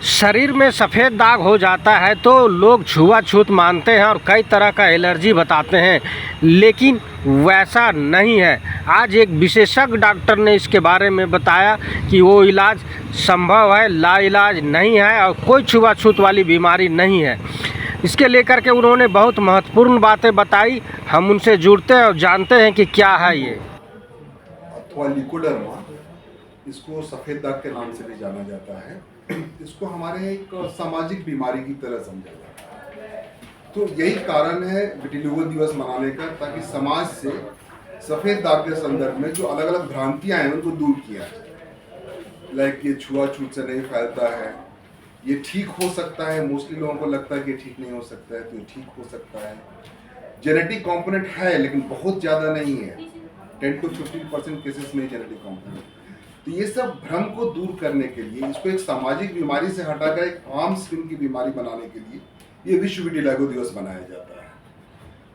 शरीर में सफ़ेद दाग हो जाता है तो लोग छुआछूत मानते हैं और कई तरह का एलर्जी बताते हैं, लेकिन वैसा नहीं है। आज एक विशेषज्ञ डॉक्टर ने इसके बारे में बताया कि वो इलाज संभव है, लाइलाज नहीं है और कोई छुआछूत वाली बीमारी नहीं है। इसके लेकर के उन्होंने बहुत महत्वपूर्ण बातें बताई। हम उनसे जुड़ते हैं और जानते हैं कि क्या है ये। अथवा लिकोडर्मा, इसको सफ़ेद दाग के नाम से भी जाना जाता है। इसको हमारे एक सामाजिक बीमारी की तरह समझा जाता है। तो यही कारण है विटिलिगो दिवस मनाने का, ताकि समाज से सफ़ेद दाग के संदर्भ में जो अलग अलग भ्रांतियां हैं उनको दूर किया जाए। लाइक ये छुआछूत से नहीं फैलता है, ये ठीक हो सकता है। मोस्टली लोगों को लगता है कि ठीक नहीं हो सकता है, तो ये ठीक हो सकता है। जेनेटिक कंपोनेंट है लेकिन बहुत ज़्यादा नहीं है, 10 to 15% केसेस में जेनेटिक कंपोनेंट। तो ये सब भ्रम को दूर करने के लिए, इसको एक सामाजिक बीमारी से हटाकर एक आम स्किन की बीमारी बनाने के लिए ये विश्व विटिलिगो दिवस मनाया जाता है।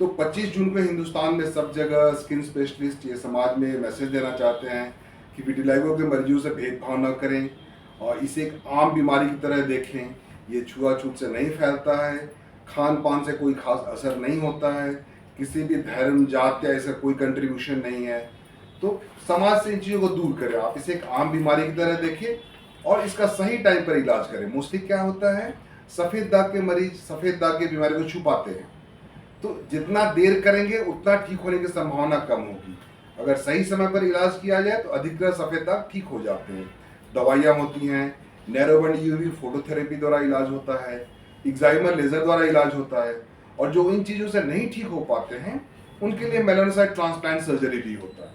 तो 25 जून को हिंदुस्तान में सब जगह स्किन स्पेशलिस्ट ये समाज में मैसेज देना चाहते हैं कि विटिलिगो के मरीजों से भेदभाव न करें और इसे एक आम बीमारी की तरह देखें। ये छुआछूत से नहीं फैलता है, खान पान से कोई खास असर नहीं होता है, किसी भी धर्म जात या ऐसा कोई कंट्रीब्यूशन नहीं है। तो समाज से इन चीज़ों को दूर करें, आप इसे एक आम बीमारी की तरह देखें और इसका सही टाइम पर इलाज करें। मोस्टली क्या होता है, सफ़ेद दाग के मरीज सफ़ेद दाग की बीमारी को छुपाते हैं, तो जितना देर करेंगे उतना ठीक होने की संभावना कम होगी। अगर सही समय पर इलाज किया जाए तो अधिकतर सफ़ेद दाग ठीक हो जाते हैं। दवाइयाँ होती हैं, नैरोबैंड यूवी फोटोथेरेपी द्वारा इलाज होता है, एक्साइमर लेज़र द्वारा इलाज होता है, और जो इन चीज़ों से नहीं ठीक हो पाते हैं उनके लिए मेलानोसाइट ट्रांसप्लांट सर्जरी भी होता है।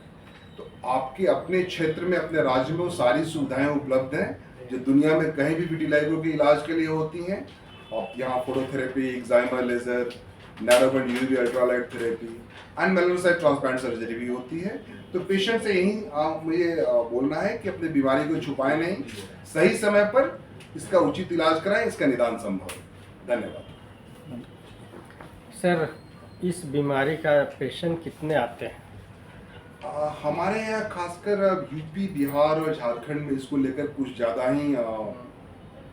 तो आपके अपने क्षेत्र में, अपने राज्य में वो सारी सुविधाएं उपलब्ध हैं जो दुनिया में कहीं भी विटिलिगो के इलाज के लिए होती हैं। आप यहाँ phototherapy, excimer laser, narrowband UV ultralight therapy and melanocyte transplant surgery भी होती है। तो पेशेंट से यही मुझे बोलना है कि अपनी बीमारी को छुपाएं नहीं, सही समय पर इसका उचित इलाज कराएं, इसका निदान संभव है। धन्यवाद। सर, इस बीमारी का पेशेंट कितने आते हैं? हमारे यहाँ खासकर यूपी, बिहार और झारखंड में इसको लेकर कुछ ज़्यादा ही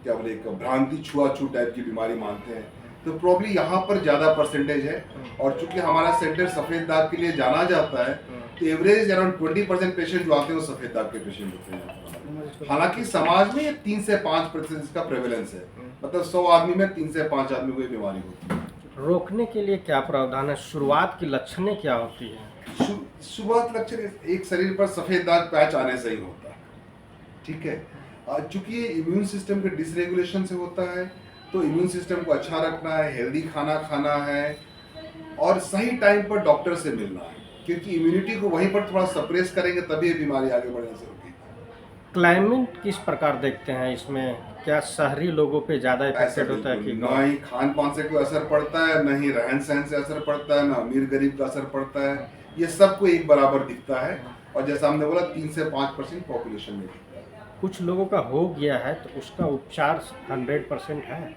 क्या बोले, एक भ्रांति छुआछूत टाइप की बीमारी मानते हैं। तो प्रॉब्ली यहाँ पर ज़्यादा परसेंटेज है, और चूंकि हमारा सेंटर सफ़ेद दाग के लिए जाना जाता है तो एवरेज अराउंड 20% पेशेंट जो आते हैं वो सफ़ेद दाग के पेशेंट होते हैं। हालांकि समाज में 3 से 5% इसका प्रेवलेंस है, मतलब 100 आदमी में 3 से 5 आदमी को ये बीमारी होती है। रोकने के लिए क्या प्रावधान है? शुरुआत की लक्षणें क्या होती हैं? शुरुआत लक्षण एक शरीर पर सफ़ेद दाग पैच आने से ही होता है, ठीक है। चूंकि ये इम्यून सिस्टम के डिसरेगुलेशन से होता है, तो इम्यून सिस्टम को अच्छा रखना है, हेल्दी खाना खाना है और सही टाइम पर डॉक्टर से मिलना है, क्योंकि इम्यूनिटी को वहीं पर थोड़ा सप्रेस करेंगे तभी ये बीमारी आगे बढ़ने से रुकेगी। क्लाइमेट किस प्रकार देखते हैं इसमें? क्या शहरी लोगों पे ज़्यादा इफेक्टेड होता है कि ना ही खान पान से कोई असर पड़ता है, ना ही रहन सहन से असर पड़ता है, ना अमीर गरीब का असर पड़ता है। ये सबको एक बराबर दिखता है, और जैसा हमने बोला 3 से 5% पॉपुलेशन में दिखता है। कुछ लोगों का हो गया है तो उसका उपचार 100% है?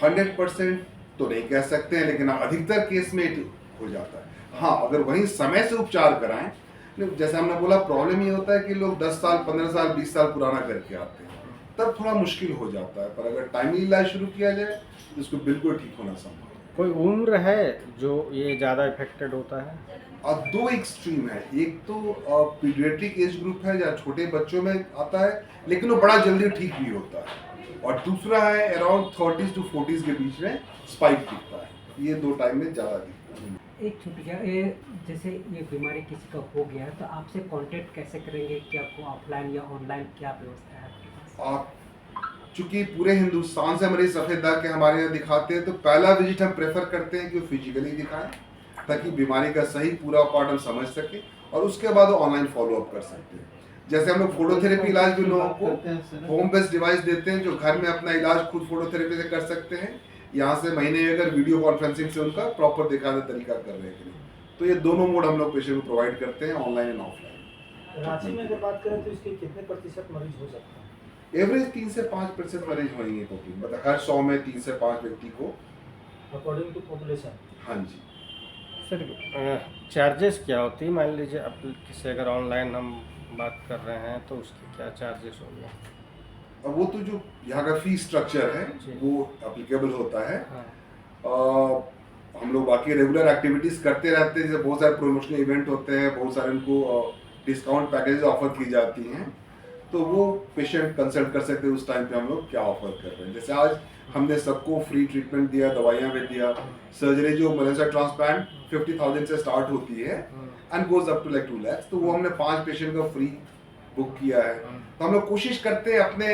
100% तो नहीं कह सकते हैं, लेकिन अधिकतर केस में हो जाता है। हाँ, अगर वहीं समय से उपचार कराएं, जैसे हमने बोला, प्रॉब्लम ये होता है कि लोग 10 साल, 15 साल, 20 साल पुराना करके आते हैं, तब थोड़ा मुश्किल हो जाता है। पर अगर टाइमली इलाज शुरू किया जाए तो इसको बिल्कुल ठीक होना संभव है। कोई उम्र है जो ये ज़्यादा इफेक्टेड होता है? और 2 एक्सट्रीम है, एक तो पीडियाट्रिक एज ग्रुप है जहाँ छोटे बच्चों में आता है लेकिन वो बड़ा जल्दी ठीक भी होता है, और दूसरा है अराउंड 30s to 40s के बीच में स्पाइक दिखता है। ये 2 टाइम में ज़्यादा दिखता है। एक छोटी क्या, जैसे ये बीमारी किसी का हो गया है तो आपसे कांटेक्ट कैसे करेंगे? क्या आपको ऑफलाइन या ऑनलाइन क्या व्यवस्था है आपके पास? आप चूंकि पूरे हिंदुस्तान से मरीज सफ़ेद दाग के हमारे यहाँ दिखाते हैं, तो पहला विजिट हम प्रेफर करते हैं कि वो फिजिकली दिखाएं, ताकि बीमारी का सही पूरा पार्ट हम समझ सकें, और उसके बाद वो ऑनलाइन फॉलोअप कर सकते हैं। जैसे हम लोग फोटोथेरेपी इलाज भी लोगों को होम बेस्ड डिवाइस देते हैं, जो घर में अपना इलाज खुद फोटोथेरेपी से कर सकते हैं। यहाँ से महीने में अगर वीडियो कॉन्फ्रेंसिंग से उनका प्रॉपर दिखाने तरीका कर रहे हैं, तो ये दोनों मोड हम लोग पेशेंट को प्रोवाइड करते हैं, ऑनलाइन एंड ऑफलाइन। रांची में अगर बात करें तो इसके कितने प्रतिशत मरीज हो सकते हैं? एवरेज 3 से 5% मरीज होंगे, मतलब हर 100 में 3 से 5 व्यक्ति को, अकॉर्डिंग टू पॉपुलेशन। हाँ जी। सर, चार्जेस क्या होती है? मान लीजिए अब किसी अगर ऑनलाइन हम बात कर रहे हैं तो उसके क्या चार्जेस होंगे? अब वो तो जो यहाँ का फी स्ट्रक्चर है जी। वो अप्लीकेबल होता है। हाँ। हम लोग बाकी रेगुलर एक्टिविटीज़ करते रहते हैं, जैसे बहुत सारे प्रमोशनल इवेंट होते हैं, बहुत सारे उनको डिस्काउंट पैकेजेस ऑफर की जाती हैं, तो वो पेशेंट कंसल्ट कर सकते हैं उस टाइम पे हम लोग क्या ऑफर कर रहे हैं। जैसे आज हमने सबको फ्री ट्रीटमेंट दिया, दवाइयाँ भी दिया। सर्जरी जो मेलनोसाइट ट्रांसप्लांट 50,000 से स्टार्ट होती है and goes up to like 2 lakh, तो वो हमने 5 पेशेंट का फ्री बुक किया है। तो हम लोग कोशिश करते हैं अपने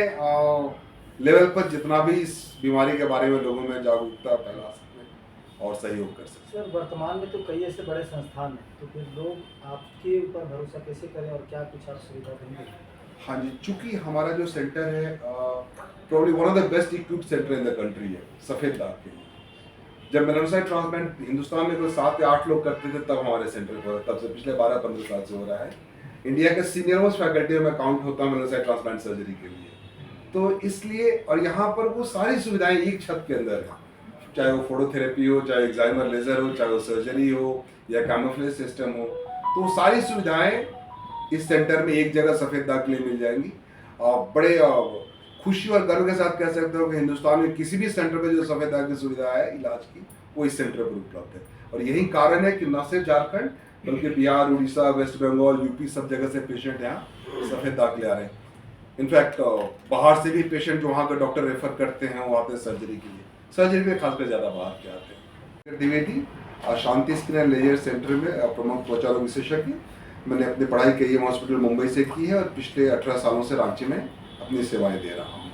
लेवल पर जितना भी इस बीमारी के बारे में लोगों में जागरूकता फैला सकें और सहयोग कर सकें। सर वर्तमान में तो कई ऐसे बड़े संस्थान हैं, तो फिर लोग आपके ऊपर भरोसा कैसे करें और क्या कुछ आप सुविधा देंगे? हाँ जी, चूंकि हमारा जो सेंटर है probably one of the best equipped centre in the country है सफ़ेद दाग के लिए। जब मेलनोसाइट ट्रांसप्लांट हिंदुस्तान में कोई 7 या 8 लोग करते थे तब हमारे सेंटर पर, तब से पिछले 12-15 साल से हो रहा है। इंडिया के सीनियर मोस्ट फैकल्टी में काउंट होता है मेलनोसाइट ट्रांसप्लांट सर्जरी के लिए। तो इसलिए, और यहाँ पर वो सारी सुविधाएं एक छत के अंदर है, चाहे वो फोटोथेरेपी हो, चाहे एक्साइमर लेजर हो, चाहे वो सर्जरी हो या कैमोफ्लेज सिस्टम हो, तो वो सारी सुविधाएं इस सेंटर में एक जगह सफ़ेद दाग के लिए मिल जाएंगी। बड़े खुशी और गर्व के साथ कह सकते हो कि हिंदुस्तान में किसी भी सेंटर पे जो सफ़ेद दाग की सुविधा है इलाज की, वो इस सेंटर पर उपलब्ध है। और यही कारण है कि न सिर्फ झारखंड बल्कि बिहार, उड़ीसा, वेस्ट बंगाल, यूपी सब जगह से पेशेंट यहाँ सफ़ेद दाग ले आ रहे हैं। इनफैक्ट बाहर से भी पेशेंट जो वहाँ का डॉक्टर रेफर करते हैं वो आते हैं सर्जरी के लिए। सर्जरी में खासकर ज़्यादा बाहर के आते हैं। द्विवेदी शांति स्किन एंड लेजर सेंटर में प्रमुख त्वचा रोग विशेषज्ञ। मैंने अपनी पढ़ाई KEM हॉस्पिटल मुंबई से की है और पिछले 18 सालों से रांची में अपनी सेवाएं दे रहा हूँ।